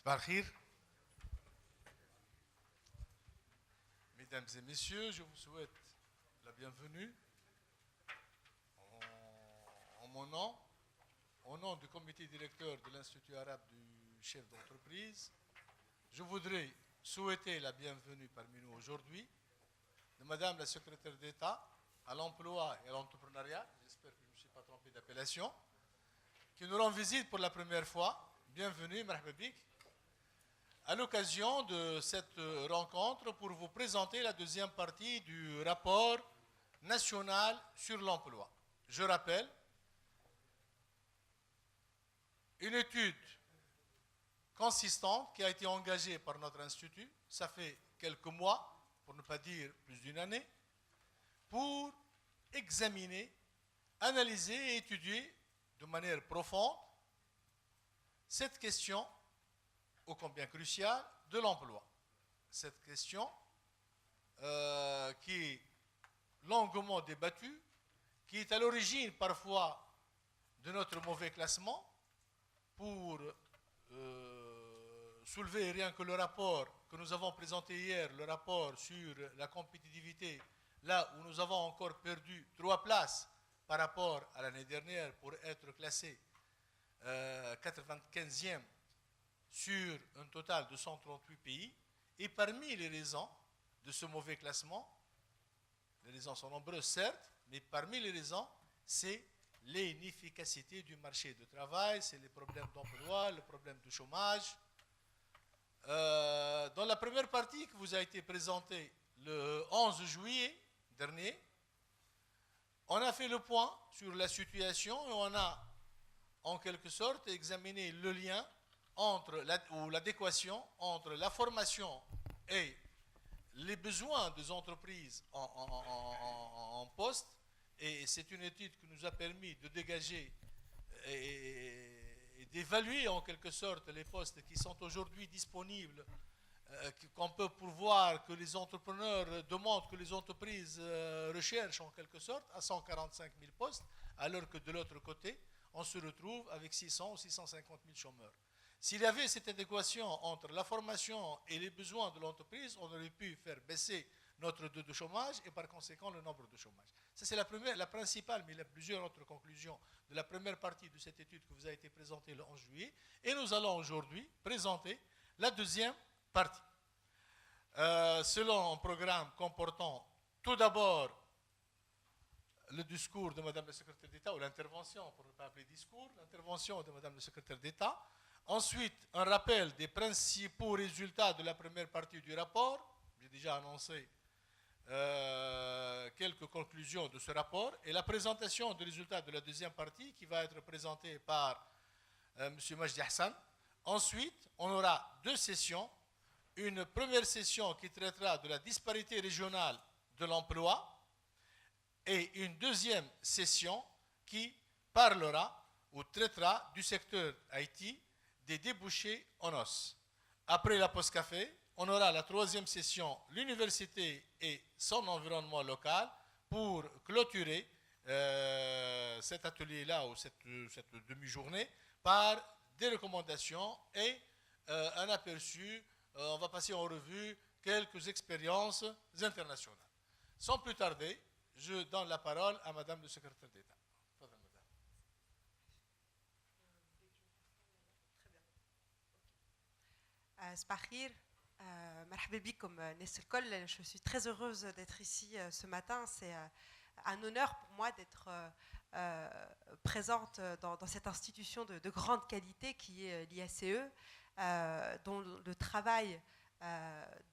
Sabah al-Khir. Mesdames et messieurs, je vous souhaite la bienvenue en mon nom, au nom du comité directeur de l'Institut arabe du chef d'entreprise. Je voudrais souhaiter la bienvenue parmi nous aujourd'hui de Madame la secrétaire d'État à l'emploi et à l'entrepreneuriat, j'espère que je ne me suis pas trompé d'appellation, qui nous rend visite pour la première fois. Bienvenue, marhaba bik, à l'occasion de cette rencontre pour vous présenter la deuxième partie du rapport national sur l'emploi. Je rappelle, une étude consistante qui a été engagée par notre institut, ça fait quelques mois, pour ne pas dire plus d'une année, pour examiner, analyser et étudier de manière profonde cette question ô combien cruciale de l'emploi. Cette question qui est longuement débattue, qui est à l'origine parfois de notre mauvais classement, pour soulever rien que le rapport que nous avons présenté hier, le rapport sur la compétitivité, là où nous avons encore perdu 3 places par rapport à l'année dernière pour être classé 95e sur un total de 138 pays. Et parmi les raisons de ce mauvais classement, les raisons sont nombreuses certes, mais parmi les raisons, c'est l'inefficacité du marché du travail, c'est les problèmes d'emploi, le problème du chômage. Dans la première partie qui vous a été présentée le 11 juillet dernier, on a fait le point sur la situation et on a en quelque sorte examiné le lien entre ou l'adéquation entre la formation et les besoins des entreprises en poste. Et c'est une étude qui nous a permis de dégager et d'évaluer en quelque sorte les postes qui sont aujourd'hui disponibles, qu'on peut pourvoir, que les entrepreneurs demandent, que les entreprises recherchent en quelque sorte à 145 000 postes, alors que de l'autre côté, on se retrouve avec 600 ou 650 000 chômeurs. S'il y avait cette adéquation entre la formation et les besoins de l'entreprise, on aurait pu faire baisser notre taux de chômage et par conséquent le nombre de chômage. Ça c'est la principale, mais il y a plusieurs autres conclusions de la première partie de cette étude qui vous a été présentée le 11 juillet. Et nous allons aujourd'hui présenter la deuxième partie. Selon un programme comportant tout d'abord le discours de Madame la secrétaire d'État, ou l'intervention, pour ne pas appeler discours, l'intervention de Madame la secrétaire d'État. Ensuite, un rappel des principaux résultats de la première partie du rapport. J'ai déjà annoncé quelques conclusions de ce rapport et la présentation des résultats de la deuxième partie qui va être présentée par M. Majdi Hassan. Ensuite, on aura 2 sessions. Une première session qui traitera de la disparité régionale de l'emploi et une deuxième session qui parlera ou traitera du secteur IT, des débouchés en os. Après la pause café, on aura la 3e session, l'université et son environnement local, pour clôturer cet atelier-là ou cette demi-journée par des recommandations et un aperçu. On va passer en revue quelques expériences internationales. Sans plus tarder, je donne la parole à Madame le secrétaire d'État. Sabah al-Khir, marhaba bikum Nes el-Kol. Je suis très heureuse d'être ici ce matin. C'est un honneur pour moi d'être présente dans cette institution de grande qualité qui est l'IACE, dont le travail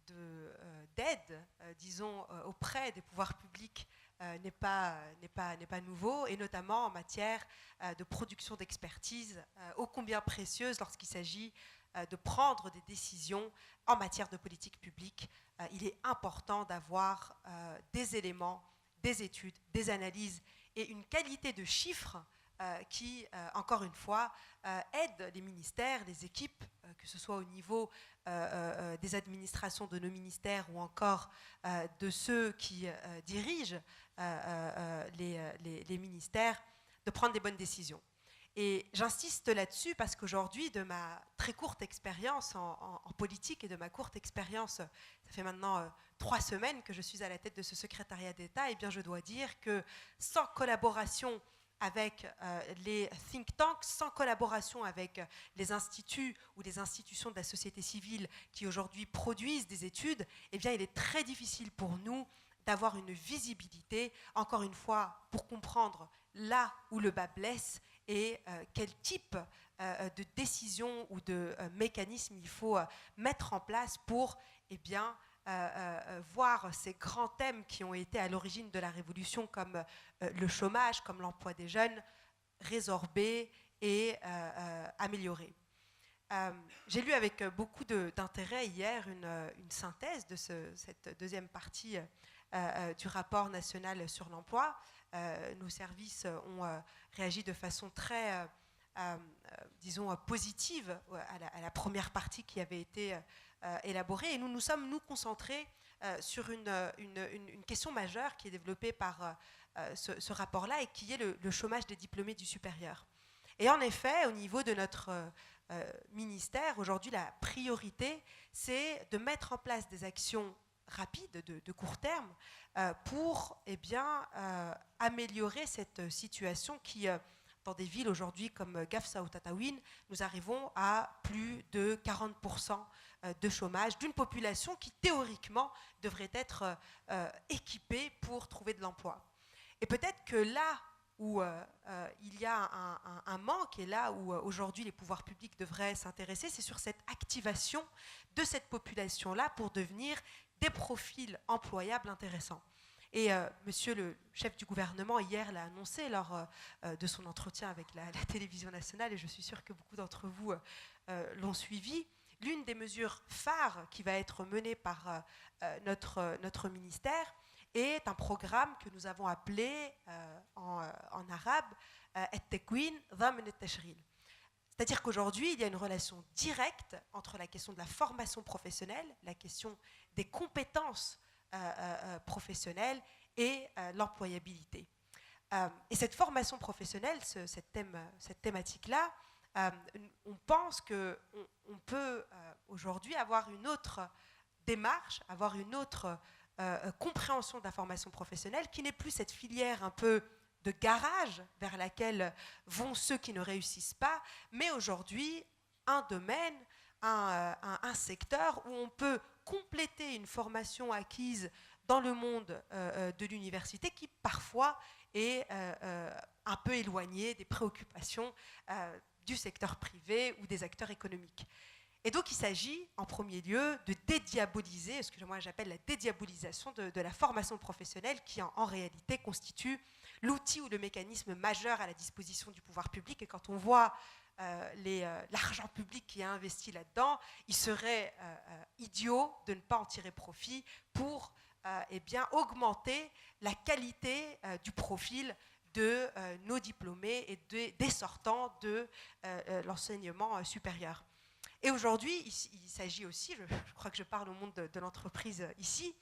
d'aide, disons, auprès des pouvoirs publics n'est pas nouveau, et notamment en matière de production d'expertise, ô combien précieuse lorsqu'il s'agit de prendre des décisions en matière de politique publique. Il est important d'avoir des éléments, des études, des analyses et une qualité de chiffres qui, encore une fois, aident les ministères, les équipes, que ce soit au niveau des administrations de nos ministères ou encore de ceux qui dirigent les ministères, de prendre des bonnes décisions. Et j'insiste là-dessus parce qu'aujourd'hui, de ma très courte expérience en politique et de ma courte expérience, ça fait maintenant 3 semaines que je suis à la tête de ce secrétariat d'État, et bien je dois dire que sans collaboration avec les think tanks, sans collaboration avec les instituts ou les institutions de la société civile qui aujourd'hui produisent des études, eh bien il est très difficile pour nous d'avoir une visibilité, encore une fois, pour comprendre là où le bas blesse et quel type de décision ou de mécanisme il faut mettre en place pour voir ces grands thèmes qui ont été à l'origine de la révolution comme le chômage, comme l'emploi des jeunes, résorber et améliorer. J'ai lu avec beaucoup d'intérêt hier une synthèse de cette deuxième partie du rapport national sur l'emploi. Nos services ont réagi de façon très, disons, positive à la première partie qui avait été élaborée. Et nous nous sommes, nous, concentrés sur une question majeure qui est développée par ce rapport-là et qui est le chômage des diplômés du supérieur. Et en effet, au niveau de notre ministère, aujourd'hui, la priorité, c'est de mettre en place des actions rapides, de court terme, pour améliorer cette situation qui, dans des villes aujourd'hui comme Gafsa ou Tataouine, nous arrivons à plus de 40% de chômage d'une population qui, théoriquement, devrait être équipée pour trouver de l'emploi. Et peut-être que là où il y a un manque, et là où aujourd'hui les pouvoirs publics devraient s'intéresser, c'est sur cette activation de cette population-là pour devenir des profils employables intéressants. Et monsieur le chef du gouvernement, hier, l'a annoncé lors de son entretien avec la télévision nationale, et je suis sûre que beaucoup d'entre vous l'ont suivi. L'une des mesures phares qui va être menée par notre ministère est un programme que nous avons appelé en arabe At-Tekwin Dhaman At-Tashril. C'est-à-dire qu'aujourd'hui, il y a une relation directe entre la question de la formation professionnelle, la question des compétences professionnelles et l'employabilité. Et cette formation professionnelle, cette thématique-là, on pense qu'on peut aujourd'hui avoir une autre démarche, avoir une autre compréhension de la formation professionnelle qui n'est plus cette filière un peu de garage vers laquelle vont ceux qui ne réussissent pas, mais aujourd'hui un domaine, un secteur où on peut compléter une formation acquise dans le monde de l'université qui parfois est un peu éloignée des préoccupations du secteur privé ou des acteurs économiques. Et donc il s'agit en premier lieu de dédiaboliser ce que moi j'appelle la dédiabolisation de la formation professionnelle qui en réalité constitue l'outil ou le mécanisme majeur à la disposition du pouvoir public. Et quand on voit l'argent public qui est investi là-dedans, il serait idiot de ne pas en tirer profit pour augmenter la qualité du profil de nos diplômés et des sortants de l'enseignement supérieur. Et aujourd'hui, il s'agit aussi, je crois que je parle au monde de l'entreprise ici,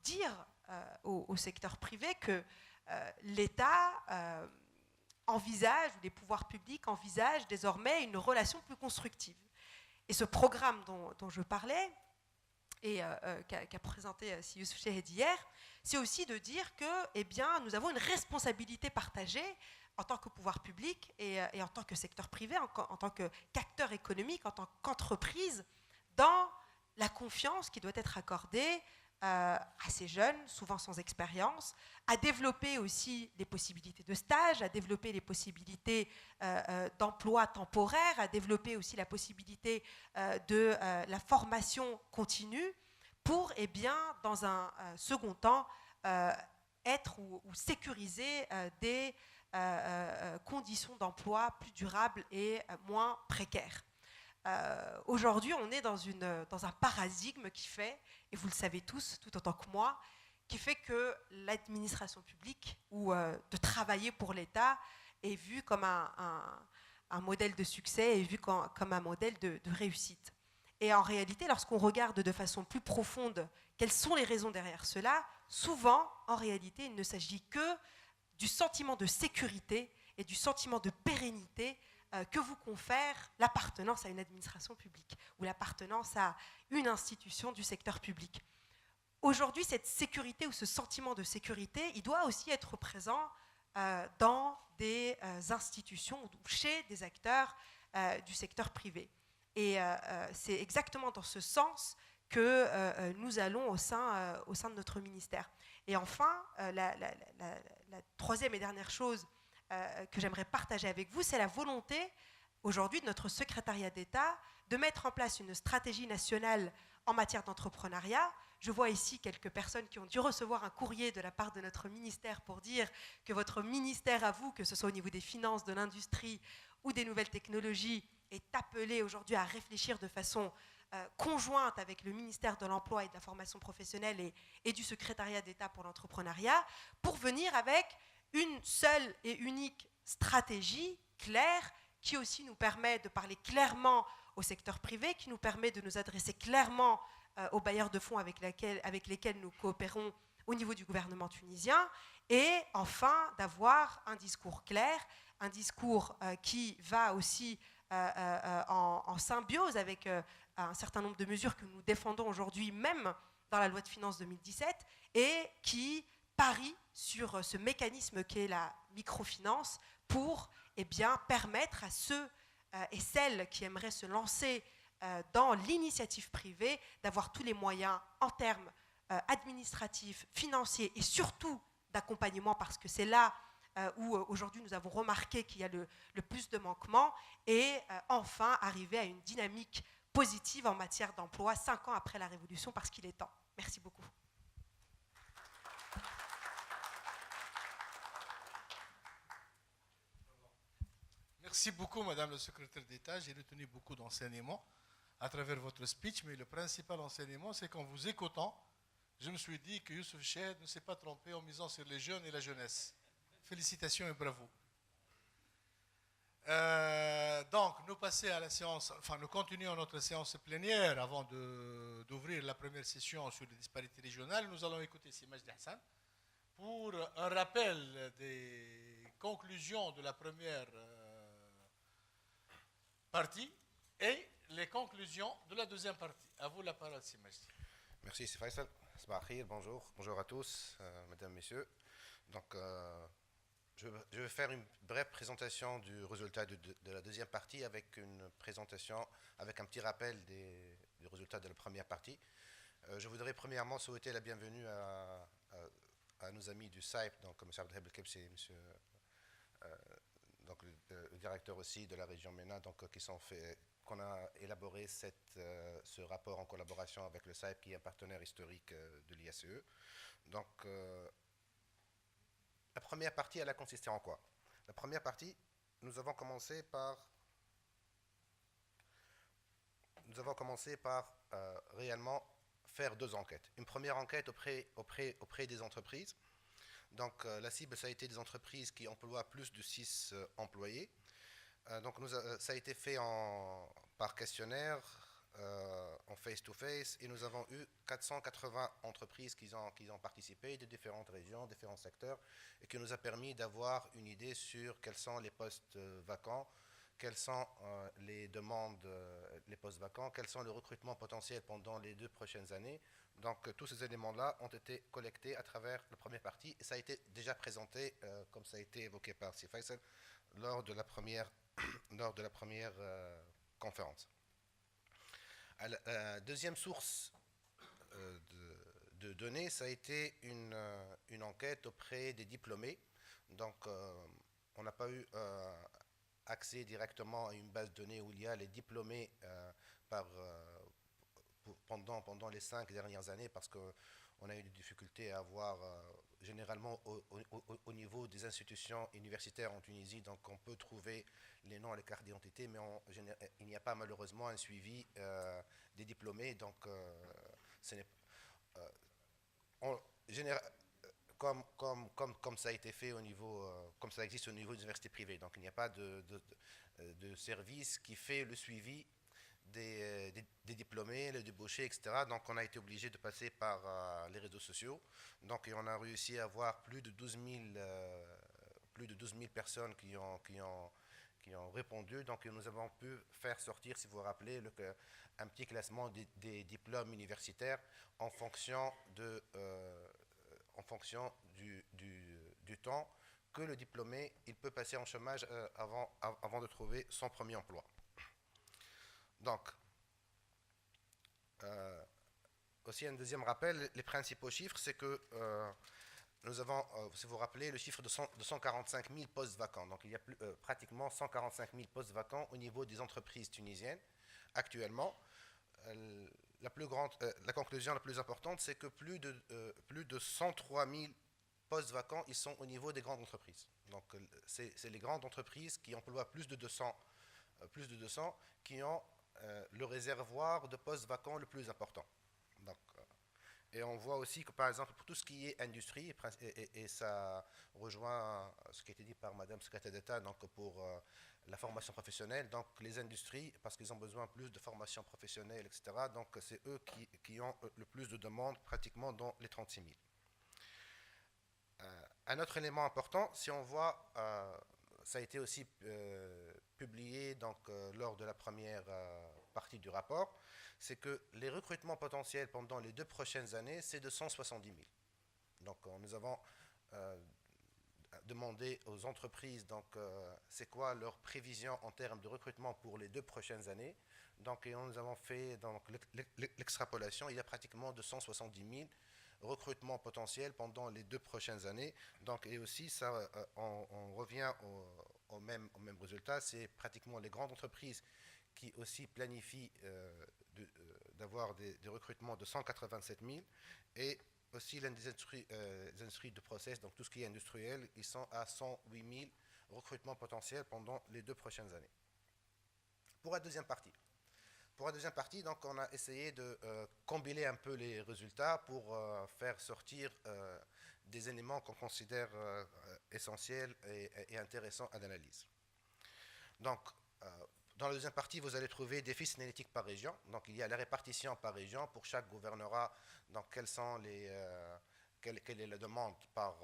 dire au secteur privé que l'État envisage, ou les pouvoirs publics envisagent désormais une relation plus constructive. Et ce programme dont je parlais, et qu'a présenté Youssouf Chehedi hier, c'est aussi de dire que nous avons une responsabilité partagée en tant que pouvoir public et en tant que secteur privé, en tant qu'acteur économique, en tant qu'entreprise, dans la confiance qui doit être accordée à ces jeunes, souvent sans expérience, à développer aussi les possibilités de stage, à développer les possibilités d'emploi temporaire, à développer aussi la possibilité de la formation continue pour, dans un second temps, être ou sécuriser des conditions d'emploi plus durables et moins précaires. Aujourd'hui, on est dans un paradigme qui fait, et vous le savez tous, tout autant que moi, qui fait que l'administration publique ou de travailler pour l'État est vu comme un modèle de succès, est vu comme un modèle de réussite. Et en réalité, lorsqu'on regarde de façon plus profonde quelles sont les raisons derrière cela, souvent, en réalité, il ne s'agit que du sentiment de sécurité et du sentiment de pérennité que vous confère l'appartenance à une administration publique ou l'appartenance à une institution du secteur public. Aujourd'hui, cette sécurité ou ce sentiment de sécurité, il doit aussi être présent dans des institutions ou chez des acteurs du secteur privé. Et c'est exactement dans ce sens que nous allons au sein de notre ministère. Et enfin, la troisième et dernière chose que j'aimerais partager avec vous, c'est la volonté aujourd'hui de notre secrétariat d'État de mettre en place une stratégie nationale en matière d'entrepreneuriat. Je vois ici quelques personnes qui ont dû recevoir un courrier de la part de notre ministère pour dire que votre ministère à vous, que ce soit au niveau des finances, de l'industrie ou des nouvelles technologies, est appelé aujourd'hui à réfléchir de façon conjointe avec le ministère de l'Emploi et de la formation professionnelle et du secrétariat d'État pour l'entrepreneuriat pour venir avec une seule et unique stratégie claire qui aussi nous permet de parler clairement au secteur privé, qui nous permet de nous adresser clairement aux bailleurs de fonds avec lesquels nous coopérons au niveau du gouvernement tunisien, et enfin d'avoir un discours clair, un discours qui va aussi en symbiose avec un certain nombre de mesures que nous défendons aujourd'hui, même dans la loi de finances 2017, et qui parie sur ce mécanisme qu'est la microfinance pour permettre à ceux et celles qui aimeraient se lancer dans l'initiative privée d'avoir tous les moyens en termes administratifs, financiers et surtout d'accompagnement, parce que c'est là où aujourd'hui nous avons remarqué qu'il y a le plus de manquements, et enfin arriver à une dynamique positive en matière d'emploi 5 ans après la Révolution, parce qu'il est temps. Merci beaucoup. Merci beaucoup, Madame le secrétaire d'État. J'ai retenu beaucoup d'enseignements à travers votre speech, mais le principal enseignement, c'est qu'en vous écoutant, je me suis dit que Youssouf Chahid ne s'est pas trompé en misant sur les jeunes et la jeunesse. Félicitations et bravo. Donc, nous continuons notre séance plénière avant d'ouvrir la première session sur les disparités régionales. Nous allons écouter Si Majdi Hassan pour un rappel des conclusions de la première partie et les conclusions de la deuxième partie. À vous la parole, Si Majdi. Merci, c'est Faisal. Bonjour à tous, mesdames, messieurs. Donc, je vais faire une brève présentation du résultat de la deuxième partie avec une présentation, avec un petit rappel des résultats de la première partie. Je voudrais premièrement souhaiter la bienvenue à nos amis du SAIP, donc M. Abdelhab El-Kebsi, donc le directeur aussi de la région MENA, donc qu'on a élaboré ce rapport en collaboration avec le SAIP, qui est un partenaire historique de l'ISE. Donc, la première partie, elle a consisté en quoi? La première partie, nous avons commencé par réellement faire 2 enquêtes. Une première enquête auprès des entreprises. Donc, la cible, ça a été des entreprises qui emploient plus de 6 employés. Donc, ça a été fait par questionnaire, en face-to-face, et nous avons eu 480 entreprises qui ont participé de différentes régions, différents secteurs, et qui nous a permis d'avoir une idée sur quels sont les postes vacants, quelles sont les demandes, les postes vacants, quels sont les recrutements potentiels pendant les 2 prochaines années. Donc tous ces éléments-là ont été collectés à travers la première partie, et ça a été déjà présenté, comme ça a été évoqué par Si Faisal, lors de la première conférence. La deuxième source de données, ça a été une enquête auprès des diplômés. Donc, on n'a pas eu accès directement à une base de données où il y a les diplômés pendant les 5 dernières années, parce qu'on a eu des difficultés à avoir, généralement au niveau des institutions universitaires en Tunisie, donc on peut trouver les noms et les cartes d'identité, mais il n'y a pas malheureusement un suivi des diplômés. Donc, comme ça a été fait au niveau, comme ça existe au niveau des universités privées. Donc, il n'y a pas de service qui fait le suivi des diplômés, les débauchés, etc. Donc, on a été obligé de passer par les réseaux sociaux. Donc, on a réussi à avoir plus de plus de 12 000 personnes qui ont répondu. Donc nous avons pu faire sortir, si vous vous rappelez, un petit classement des diplômes universitaires en fonction du temps que le diplômé il peut passer en chômage avant de trouver son premier emploi. Donc, aussi un deuxième rappel, les principaux chiffres, c'est que nous avons, si vous vous rappelez, le chiffre de 145 000 postes vacants. Donc il y a pratiquement 145 000 postes vacants au niveau des entreprises tunisiennes actuellement. La conclusion la plus importante, c'est que plus de 103 000 postes vacants, ils sont au niveau des grandes entreprises. Donc c'est les grandes entreprises qui emploient plus de 200 qui ont le réservoir de postes vacants le plus important. Donc, et on voit aussi que, par exemple, pour tout ce qui est industrie, et ça rejoint ce qui a été dit par Madame Secrétaire d'État, donc pour la formation professionnelle, donc les industries, parce qu'ils ont besoin plus de formation professionnelle, etc., donc c'est eux qui ont le plus de demandes, pratiquement dans les 36 000. Un autre élément important, si on voit, ça a été aussi publié donc, lors de la première partie du rapport, c'est que les recrutements potentiels pendant les 2 prochaines années, c'est de 170 000. Donc nous avons demandé aux entreprises donc c'est quoi leur prévision en termes de recrutement pour les 2 prochaines années. Donc et nous avons fait donc l'extrapolation, il y a pratiquement de 170 000 recrutements potentiels pendant les 2 prochaines années. Donc et aussi ça on revient au même résultat, c'est pratiquement les grandes entreprises qui aussi planifient d'avoir des recrutements de 187 000 et aussi les industries de process, donc tout ce qui est industriel, ils sont à 108 000 recrutements potentiels pendant les 2 prochaines années. Pour la deuxième partie, donc, on a essayé de combiner un peu les résultats pour faire sortir des éléments qu'on considère essentiels et intéressants à l'analyse. Donc, dans la deuxième partie, vous allez trouver des fiches analytiques par région. Donc, il y a la répartition par région pour chaque gouvernorat. Donc, quelle est la demande par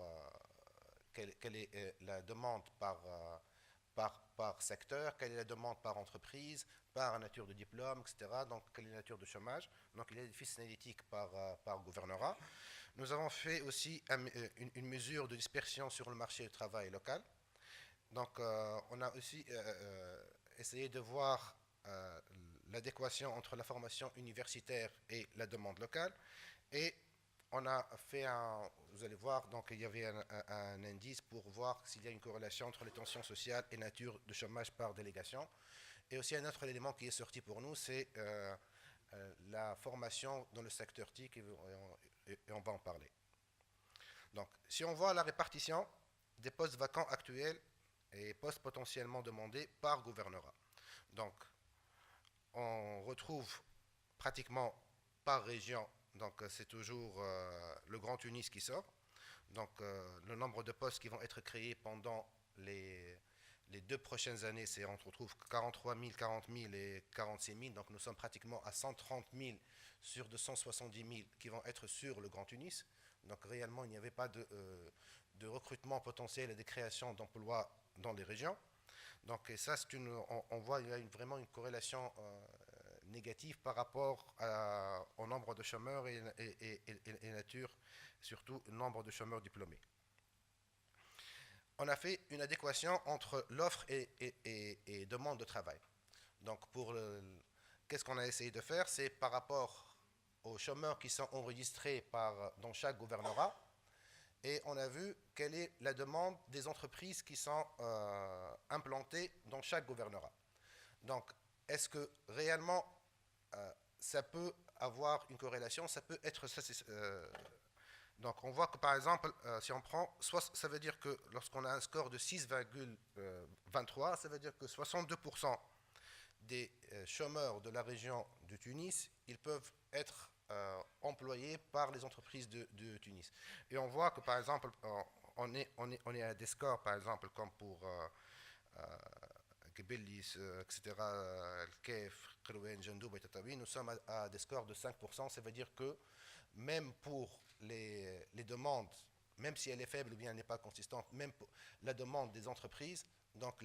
secteur, quelle est la demande par entreprise, par nature de diplôme, etc. Donc, quelle est la nature de chômage. Donc, il y a des fiches analytiques par gouvernorat. Nous avons fait aussi une mesure de dispersion sur le marché du travail local. Donc, on a aussi essayer de voir l'adéquation entre la formation universitaire et la demande locale. Et on a fait vous allez voir, donc il y avait un indice pour voir s'il y a une corrélation entre les tensions sociales et nature de chômage par délégation. Et aussi un autre élément qui est sorti pour nous, c'est la formation dans le secteur TIC, et on va en parler. Donc, si on voit la répartition des postes vacants actuels et postes potentiellement demandés par gouvernorat. Donc, on retrouve pratiquement par région, donc c'est toujours le Grand Tunis qui sort. Donc, le nombre de postes qui vont être créés pendant les 2 prochaines années, c'est on retrouve 43 000, 40 000 et 46 000. Donc, nous sommes pratiquement à 130 000 sur 270 000 qui vont être sur le Grand Tunis. Donc, réellement, il n'y avait pas de recrutement potentiel et de création d'emplois dans les régions. Donc, et ça, on voit qu'il y a vraiment une corrélation négative par rapport au nombre de chômeurs et nature, surtout le nombre de chômeurs diplômés. On a fait une adéquation entre l'offre et demande de travail. Donc, qu'est-ce qu'on a essayé de faire? C'est par rapport aux chômeurs qui sont enregistrés dans chaque gouvernorat, et on a vu quelle est la demande des entreprises qui sont implantées dans chaque gouvernorat. Donc, est-ce que réellement ça peut avoir une corrélation? Ça peut être... donc, on voit que par exemple, si on prend... ça veut dire que lorsqu'on a un score de 6,23, ça veut dire que 62% des chômeurs de la région de Tunis, ils peuvent être employés par les entreprises de Tunis. Et on voit que par exemple, on est à des scores, par exemple, comme pour Kibellis, etc., Kef, Krouen, Jandoub et Tatawi, nous sommes à des scores de 5%. Ça veut dire que même pour les demandes même si elle est faible ou bien elle n'est pas consistante, même pour la demande des entreprises, donc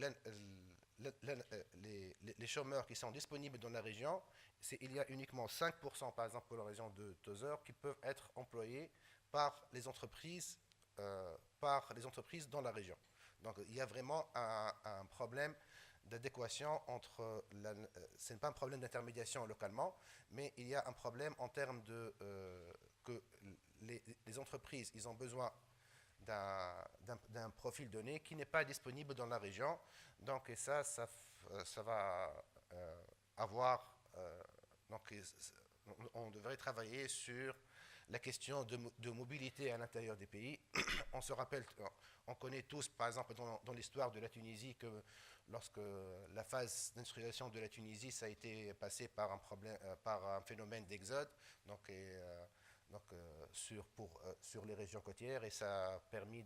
les chômeurs qui sont disponibles dans la région, il y a uniquement 5%, par exemple pour la région de Tozeur, qui peuvent être employés par les entreprises dans la région. Donc il y a vraiment un problème d'adéquation entre, ce n'est pas un problème d'intermédiation localement, mais il y a un problème en termes de que les entreprises, ils ont besoin d'un profil donné qui n'est pas disponible dans la région. Donc et ça va avoir, donc on devrait travailler sur la question de mobilité à l'intérieur des pays. On se rappelle, on connaît tous, par exemple, dans l'histoire de la Tunisie, que lorsque la phase d'industrialisation de la Tunisie, ça a été passé par un phénomène d'exode, donc sur les régions côtières, et ça a permis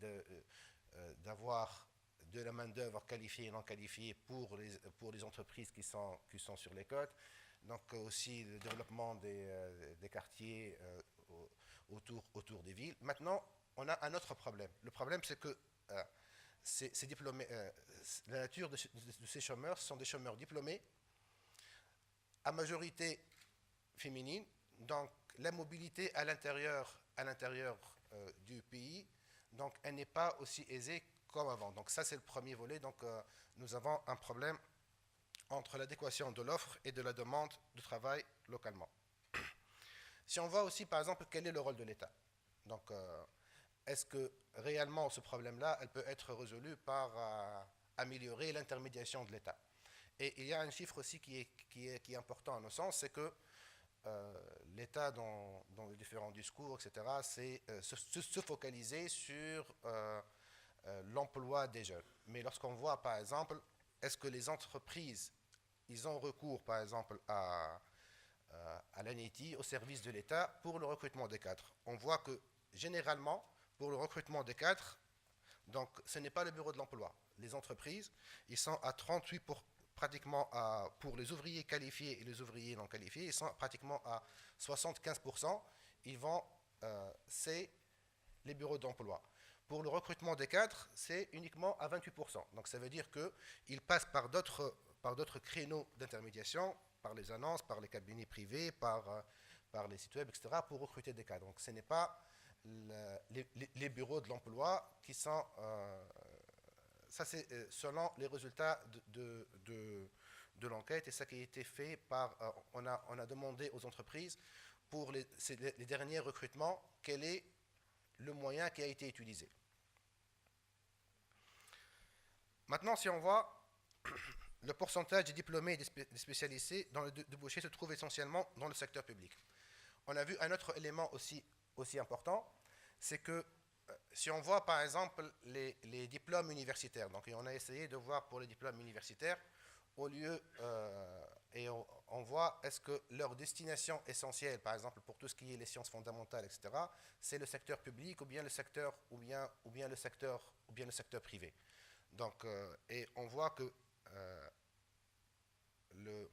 d'avoir de la main-d'œuvre qualifiée et non qualifiée pour les entreprises qui sont sur les côtes. Donc aussi le développement des quartiers autour des villes. Maintenant, on a un autre problème. Le problème, c'est que ces diplômés, la nature de ces chômeurs, ce sont des chômeurs diplômés, à majorité féminine. Donc la mobilité à l'intérieur du pays, donc elle n'est pas aussi aisée comme avant. Donc ça, c'est le premier volet. Donc nous avons un problème entre l'adéquation de l'offre et de la demande de travail localement. Si on voit aussi, par exemple, quel est le rôle de l'État. Donc, est-ce que réellement ce problème-là, elle peut être résolu par améliorer l'intermédiation de l'État. Et il y a un chiffre aussi qui est important à nos sens, c'est que l'État, dans les différents discours, etc., c'est se focaliser sur l'emploi des jeunes. Mais lorsqu'on voit, par exemple, est-ce que les entreprises, ils ont recours, par exemple, à l'ANETI, au service de l'État, pour le recrutement des cadres. On voit que, généralement, pour le recrutement des cadres, donc ce n'est pas le bureau de l'emploi. Les entreprises, ils sont à 38 pratiquement pour les ouvriers qualifiés et les ouvriers non qualifiés, ils sont pratiquement à 75%. C'est les bureaux d'emploi. Pour le recrutement des cadres, c'est uniquement à 28%. Donc ça veut dire qu'ils passent par d'autres créneaux d'intermédiation, par les annonces, par les cabinets privés, par les sites web, etc., pour recruter des cadres. Donc ce n'est pas les bureaux de l'emploi qui sont... ça, c'est selon les résultats de l'enquête, et ça qui a été fait par... on a demandé aux entreprises, pour les derniers recrutements, quel est le moyen qui a été utilisé. Maintenant, si on voit... Le pourcentage des diplômés et des spécialisés dans le débouché se trouve essentiellement dans le secteur public. On a vu un autre élément aussi important, c'est que si on voit par exemple les diplômes universitaires, donc on a essayé de voir pour les diplômes universitaires, au lieu, et on voit est-ce que leur destination essentielle, par exemple pour tout ce qui est les sciences fondamentales, etc., c'est le secteur public ou bien le secteur privé. Donc, et on voit que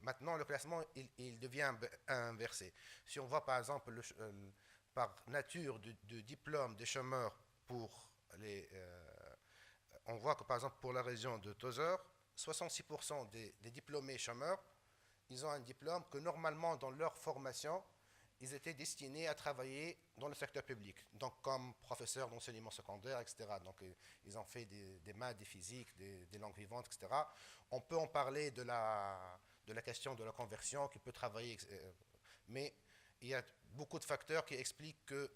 maintenant, le classement, il devient inversé. Si on voit, par exemple, par nature de diplôme des chômeurs on voit que, par exemple, pour la région de Tozeur, 66% des diplômés chômeurs, ils ont un diplôme que, normalement, dans leur formation, ils étaient destinés à travailler dans le secteur public, donc comme professeurs d'enseignement secondaire, etc. Donc, ils ont fait des maths, des physiques, des langues vivantes, etc. On peut en parler de la question de la conversion, qui peut travailler, mais il y a beaucoup de facteurs qui expliquent que,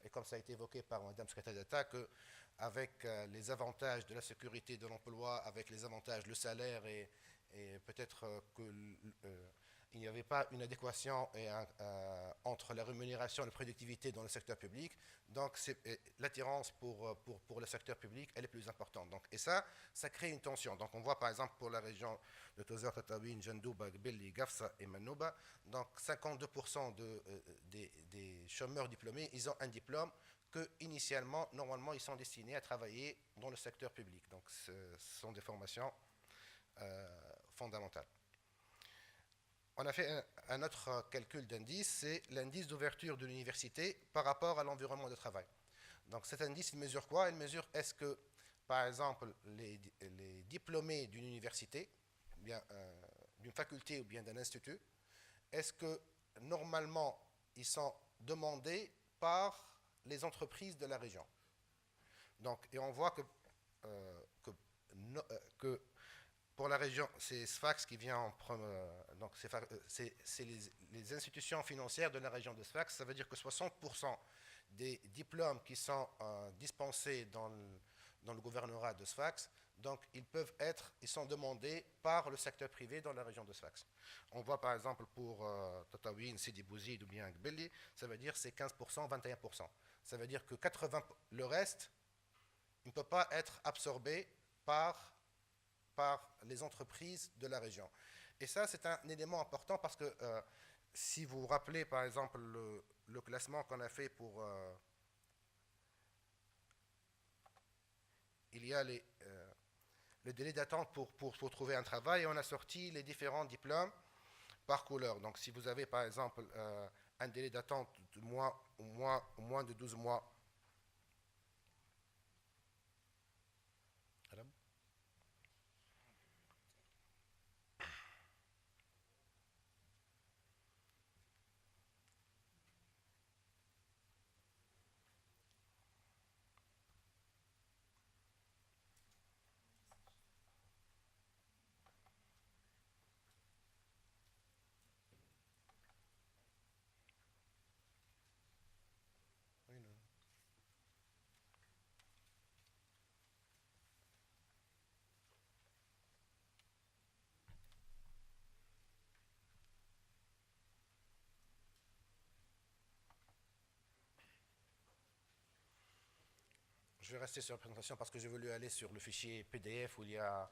et comme ça a été évoqué par Madame Secrétaire d'État, qu'avec les avantages de la sécurité de l'emploi, avec les avantages, le salaire, et peut-être il n'y avait pas une adéquation entre la rémunération et la productivité dans le secteur public. Donc l'attirance pour le secteur public, elle est plus importante. Donc, et ça crée une tension. Donc on voit par exemple pour la région de Tozeur, Tataouine, Jandouba, Gbeli, Gafsa et Manouba, donc 52% des chômeurs diplômés, ils ont un diplôme que initialement, normalement, ils sont destinés à travailler dans le secteur public. Donc ce sont des formations fondamentales. On a fait un autre calcul d'indice, c'est l'indice d'ouverture de l'université par rapport à l'environnement de travail. Donc cet indice, il mesure quoi? Il mesure est-ce que, par exemple, les diplômés d'une université, bien d'une faculté ou bien d'un institut, est-ce que normalement ils sont demandés par les entreprises de la région? Donc, et on voit que pour la région, c'est Sfax qui vient en premier. Donc, c'est les institutions financières de la région de Sfax. Ça veut dire que 60% des diplômes qui sont dispensés dans le gouvernorat de Sfax, donc ils sont demandés par le secteur privé dans la région de Sfax. On voit par exemple pour Tataouine, Sidi Bouzid ou bien Gbeli, ça veut dire c'est 15%, 21%. Ça veut dire que 80%, le reste, il ne peut pas être absorbé par les entreprises de la région. Et ça, c'est un élément important parce que si vous vous rappelez, par exemple, le classement qu'on a fait pour... il y a le délai d'attente pour trouver un travail et on a sorti les différents diplômes par couleur. Donc, si vous avez, par exemple, un délai d'attente de moins de 12 mois, je vais rester sur la présentation parce que j'ai voulu aller sur le fichier PDF où il y a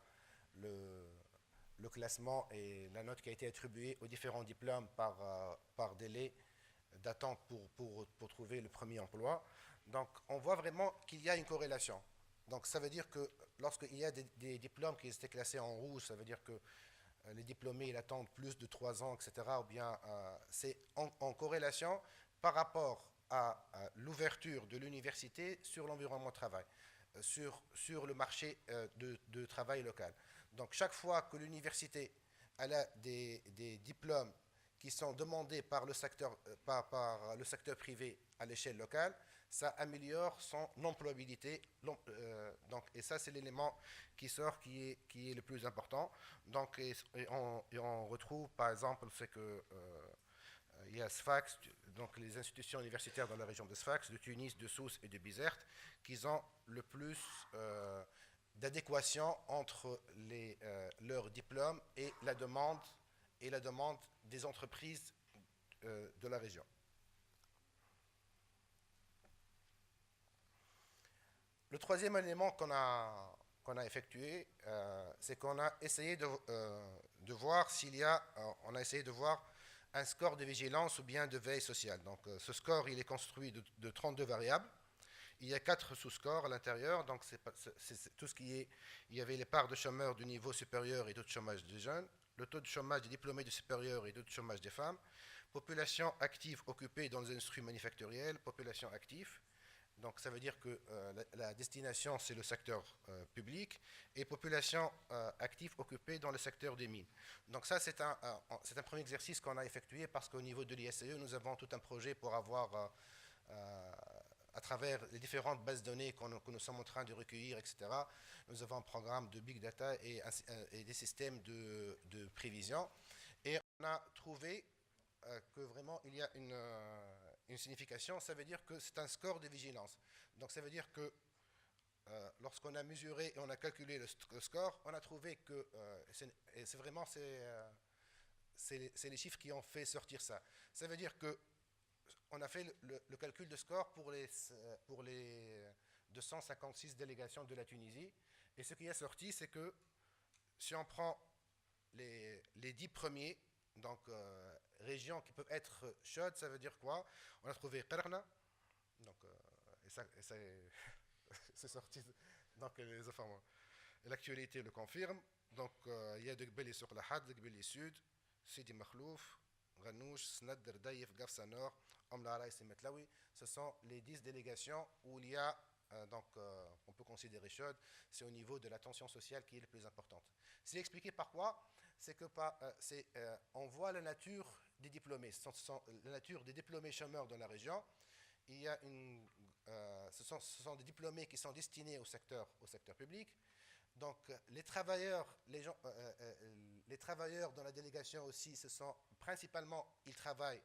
le classement et la note qui a été attribuée aux différents diplômes par délai d'attente pour trouver le premier emploi. Donc, on voit vraiment qu'il y a une corrélation. Donc, ça veut dire que lorsqu'il y a des diplômes qui étaient classés en rouge, ça veut dire que les diplômés ils attendent plus de 3 ans, etc. Ou bien c'est en corrélation par rapport à l'ouverture de l'université sur l'environnement de travail, sur le marché de travail local. Donc chaque fois que l'université elle a des diplômes qui sont demandés par le secteur privé à l'échelle locale, ça améliore son employabilité. Et ça, c'est l'élément qui sort qui est le plus important. Donc, on retrouve, par exemple, c'est que il y a Sfax, donc les institutions universitaires dans la région de Sfax, de Tunis, de Sousse et de Bizerte, qui ont le plus d'adéquation entre leurs diplômes et la demande des entreprises de la région. Le troisième élément qu'on a effectué, c'est qu'on a essayé de voir on a essayé de voir un score de vigilance ou bien de veille sociale. Donc ce score, il est construit de 32 variables. Il y a 4 sous-scores à l'intérieur, donc c'est tout ce qui est... Il y avait les parts de chômeurs du niveau supérieur et taux de chômage des jeunes, le taux de chômage des diplômés du supérieur et taux de chômage des femmes, population active occupée dans les industries manufacturielles, population active. Donc ça veut dire que la destination, c'est le secteur public, et population active occupée dans le secteur des mines. Donc ça, c'est un premier exercice qu'on a effectué parce qu'au niveau de l'ISE, nous avons tout un projet pour avoir, à travers les différentes bases de données que nous sommes en train de recueillir, etc., nous avons un programme de big data et des systèmes de prévision. Et on a trouvé que vraiment il y a une signification, ça veut dire que c'est un score de vigilance. Donc ça veut dire que lorsqu'on a mesuré et on a calculé le score, on a trouvé que, et c'est vraiment les chiffres qui ont fait sortir ça. Ça veut dire que on a fait le calcul de score pour les 256 délégations de la Tunisie, et ce qui est sorti, c'est que si on prend les 10 premiers, donc régions qui peuvent être chaudes, ça veut dire quoi? On a trouvé Qarna, donc, et ça c'est sorti, donc l'actualité le confirme. Donc il y a de Gbeli sur la Had, de Gbeli Sud, Sidi Makhlouf, Ghanouch, Snad, Daïf, Gafsa Nord, Omlara et Metlaoui. Ce sont les 10 délégations où il y a, on peut considérer chaude, c'est au niveau de la tension sociale qui est la plus importante. C'est expliqué par quoi? C'est que on voit la nature des diplômés, la nature des diplômés chômeurs dans la région. Il y a ce sont des diplômés qui sont destinés au secteur public. Donc les travailleurs dans la délégation aussi, ce sont principalement, ils travaillent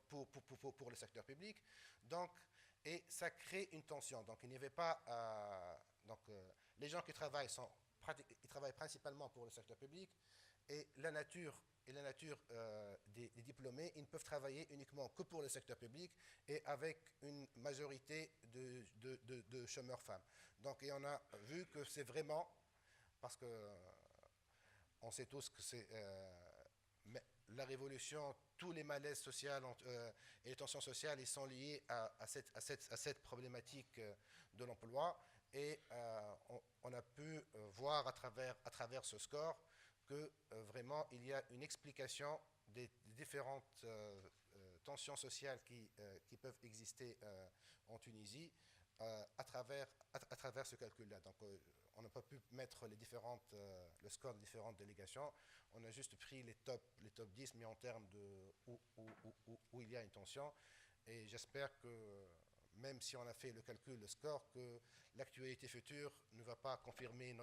pour le secteur public. Donc, et ça crée une tension. Donc il n'y avait pas... les gens qui travaillent, ils travaillent principalement pour le secteur public. Et la nature des diplômés, ils ne peuvent travailler uniquement que pour le secteur public et avec une majorité de chômeurs femmes. Donc, et on a vu que c'est vraiment, parce que on sait tous que c'est la révolution, tous les malaises sociaux et les tensions sociales, ils sont liés à cette problématique de l'emploi. Et on a pu voir à travers ce score que vraiment il y a une explication des différentes tensions sociales qui peuvent exister en Tunisie à travers ce calcul-là. Donc on n'a pas pu mettre le score des différentes délégations, on a juste pris les top 10, mais en termes de où il y a une tension. Et j'espère que même si on a fait le calcul, le score, que l'actualité future ne va pas confirmer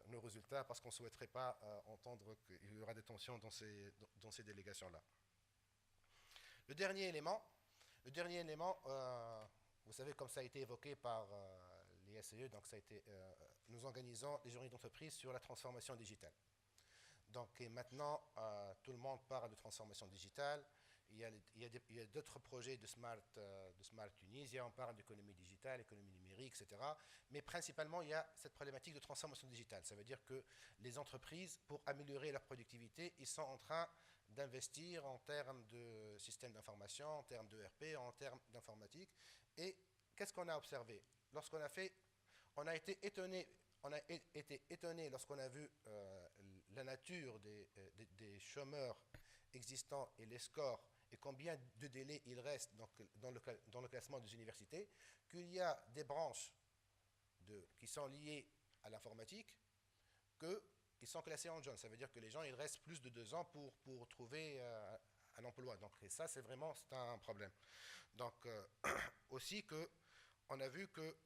nos résultats, parce qu'on ne souhaiterait pas entendre qu'il y aura des tensions dans ces délégations-là. Le dernier élément, vous savez, comme ça a été évoqué par les SCE, donc ça a été, nous organisons des journées d'entreprise sur la transformation digitale. Donc et maintenant, tout le monde parle de transformation digitale. Il y a d'autres projets de Smart Tunisie, on parle d'économie digitale, économie numérique, etc. Mais principalement, il y a cette problématique de transformation digitale. Ça veut dire que les entreprises, pour améliorer leur productivité, ils sont en train d'investir en termes de systèmes d'information, en termes d'ERP, en termes d'informatique. Et qu'est-ce qu'on a observé? On a été étonné lorsqu'on a vu la nature des chômeurs existants et les scores et combien de délais il reste dans le classement des universités, qu'il y a des branches qui sont liées à l'informatique qui sont classées en jaune. Ça veut dire que les gens, ils restent plus de 2 ans pour trouver un emploi. Donc, et ça, c'est un problème. Donc, aussi on a vu que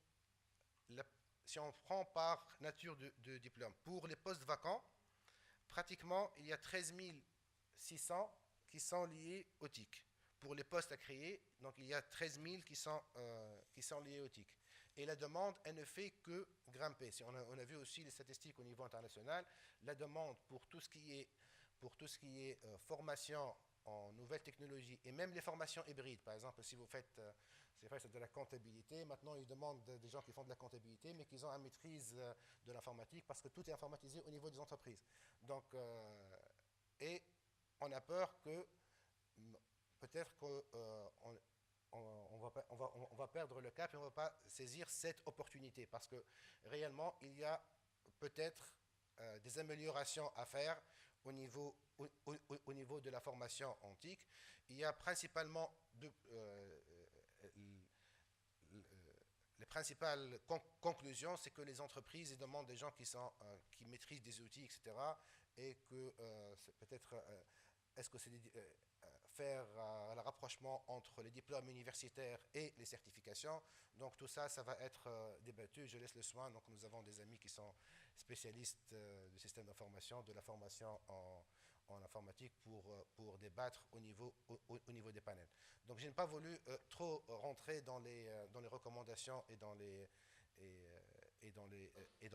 si on prend par nature de diplôme, pour les postes vacants, pratiquement, il y a 13 600 qui sont liés au TIC. Pour les postes à créer, donc il y a 13 000 qui sont liés au TIC. Et la demande, elle ne fait que grimper. On a vu aussi les statistiques au niveau international. La demande pour tout ce qui est formation en nouvelles technologies et même les formations hybrides. Par exemple, si vous faites de la comptabilité, maintenant ils demandent des gens qui font de la comptabilité, mais qui ont une maîtrise de l'informatique, parce que tout est informatisé au niveau des entreprises. Donc, et on a peur que peut-être on va perdre le cap et on ne va pas saisir cette opportunité, parce que réellement, il y a peut-être des améliorations à faire au niveau de la formation en TIC. Il y a principalement les principales conclusions, c'est que les entreprises demandent des gens qui maîtrisent des outils, etc. Et que peut-être, est-ce que c'est faire le rapprochement entre les diplômes universitaires et les certifications. Donc tout ça, ça va être débattu. Je laisse le soin. Donc nous avons des amis qui sont spécialistes du système d'information, de la formation en informatique pour débattre au niveau des panels. Donc je n'ai pas voulu trop rentrer dans les recommandations et dans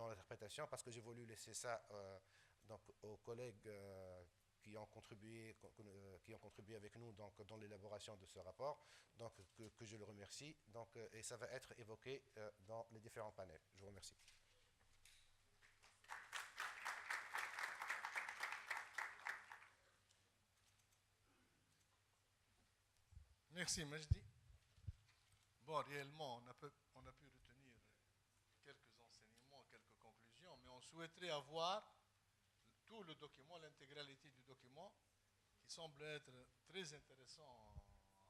l'interprétation, parce que j'ai voulu laisser ça donc aux collègues qui ont contribué avec nous dans l'élaboration de ce rapport, donc que je le remercie. Donc, et ça va être évoqué dans les différents panels. Je vous remercie. Merci Majdi. Bon, réellement, on a pu retenir quelques enseignements, quelques conclusions, mais on souhaiterait avoir tout le document, l'intégralité du document, qui semble être très intéressant,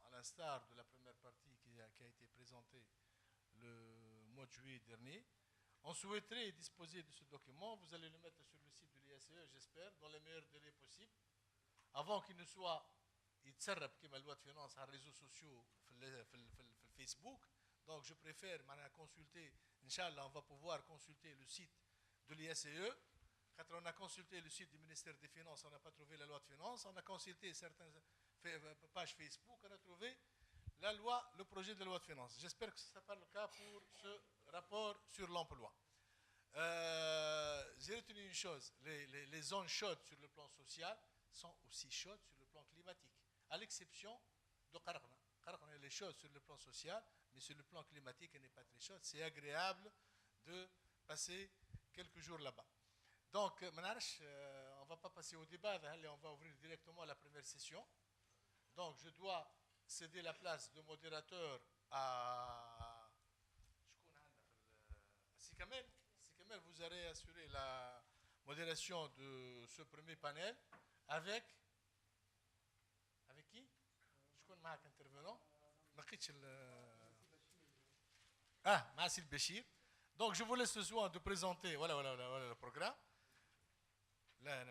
à l'instar de la première partie qui a été présentée le mois de juillet dernier. On souhaiterait disposer de ce document. Vous allez le mettre sur le site de l'ISE, j'espère, dans les meilleurs délais possibles, avant qu'il ne soit يتسرب كما loi de finances على les réseaux sociaux في Facebook. Donc je préfère consulter, Inch'Allah, on va pouvoir consulter le site de l'ISE. Quand on a consulté le site du ministère des Finances, on n'a pas trouvé la loi de finances. On a consulté certaines pages Facebook, on a trouvé la loi, le projet de loi de finances. J'espère que ce ne sera pas le cas pour ce rapport sur l'emploi. J'ai retenu une chose, les zones chaudes sur le plan social sont aussi chaudes sur le plan climatique, à l'exception de Qarqna. Qarqna, elle est chaude sur le plan social, mais sur le plan climatique, elle n'est pas très chaude. C'est agréable de passer quelques jours là-bas. Donc, on ne va pas passer au débat, on va ouvrir directement la première session. Donc, je dois céder la place de modérateur à Sikamel. Sikamel, vous allez assurer la modération de ce premier panel avec qui? Je connais معك intervenant. Massil Béchir. Donc, je vous laisse le soin de présenter. Voilà le programme. Là,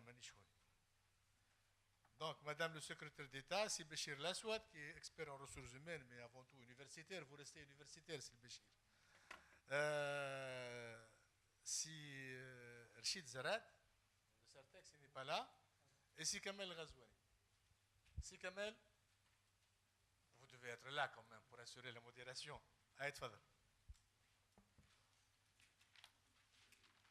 donc, Madame le secrétaire d'État, c'est Béchir Laswad, qui est expert en ressources humaines, mais avant tout universitaire. Vous restez universitaire, c'est Béchir. Si Rachid Zarad, le Sartex, il n'est pas là. Et si Kamel Ghazouani. Si Kamel, vous devez être là quand même pour assurer la modération. Aïe, Fadal.